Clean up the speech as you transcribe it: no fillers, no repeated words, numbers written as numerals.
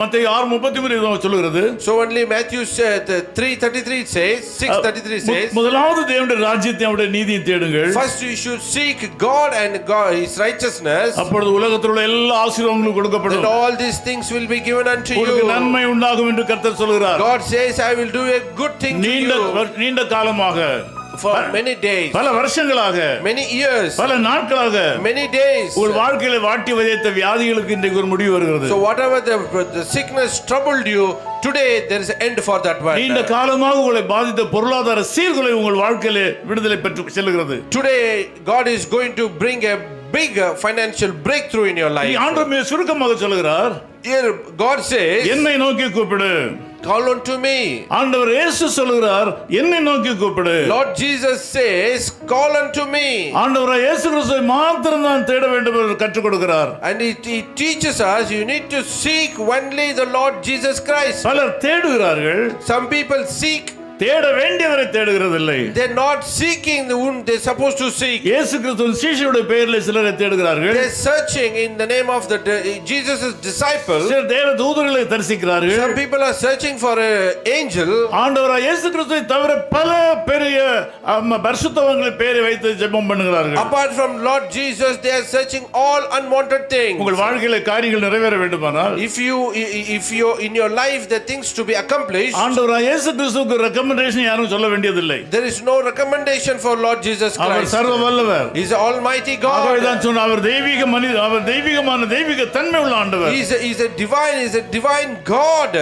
மத்தேயு 6:33 சொல்லுகிறது. So only Matthew 3:33 says, 6:33 says, முதலாவது தேவனுடைய ராஜ்யத்தை அவருடைய நீதியை தேடுங்கள். first you should seek God and His righteousness. அப்பொழுது உலகத்தில் உள்ள எல்லா ஆசீர்வாதங்களும் கொடுக்கப்படும். Then all these things will be given unto you. உங்களுக்கு நன்மை உண்டாகும் என்று கர்த்தர் சொல்கிறார். God says, I will do a good thing to you. நீண்ட காலமாக, for many days, பல வருஷங்களாக, many years, பல நாட்களாக, many days, உங்கள் வாழ்க்கையில வாட்டி வதைத்த வியாதிகளுக்கு இன்றைக்கு ஒரு முடிவு வருகிறது. so whatever the sickness troubled you, today there is an end for that one. நீண்ட காலமாக உங்களை பாதித்த பொருளாதார சீர்குலை உங்கள் வாழ்க்கையில விடுதலை பெற்று செல்கிறது. Today God is going to bring a big financial breakthrough in your life. ஆண்டவர் சுருக்கமாக சொல்கிறார். Here God says, என்னை நோக்கி கூப்பிடு. call unto me. ஆண்டவர் இயேசு சொல்கிறார், என்னை நோக்கி கூப்பிடு. Lord Jesus says, call unto me. ஆண்டவர் இயேசு கிறிஸ்துவை மாத்திரம் தான் தேட வேண்டும் என்று கற்றுக் கொடுக்கிறார். And he teaches us you need to seek only the Lord Jesus Christ. பலர் தேடுகிறார்கள். Some people seek, தேட வேண்டியவரை தேடுகிறதில்லை. they're not seeking the one they're supposed to seek. இயேசு கிறிஸ்துவின் சீஷருடைய பெயரில் சிலரை தேடுகிறார்கள். They're searching in the name of Jesus' disciples. சிலர் தேவ தூதர்களை தரிசிக்கிறார்கள். Some people are searching for an angel. ஆண்டவராகிய இயேசு கிறிஸ்துவை தவிர பல பெரிய பரிசுத்தவான்களை பெயரை வைத்து ஜெபம் பண்ணுகிறார்கள். Apart from Lord Jesus, they are searching all unwanted things. உங்கள் வாழ்க்கையில காரியங்கள் நிறைவேற வேண்டுமானால், if you in your life the things to be accomplished, ஆண்டவராகிய இயேசு கிறிஸ்துவுக்கு ரெக்கமெண்டேஷன் யாரும் சொல்ல வேண்டியதில்லை. there is no recommendation for Lord Jesus Christ. அவர் சர்வ வல்லவர். He is almighty God. அவர்தான் சொன்னார், அவர் தெய்வீக மனிதர், அவர் தெய்வீகமான தெய்வீக தன்மை உள்ள ஆண்டவர். He is a divine God.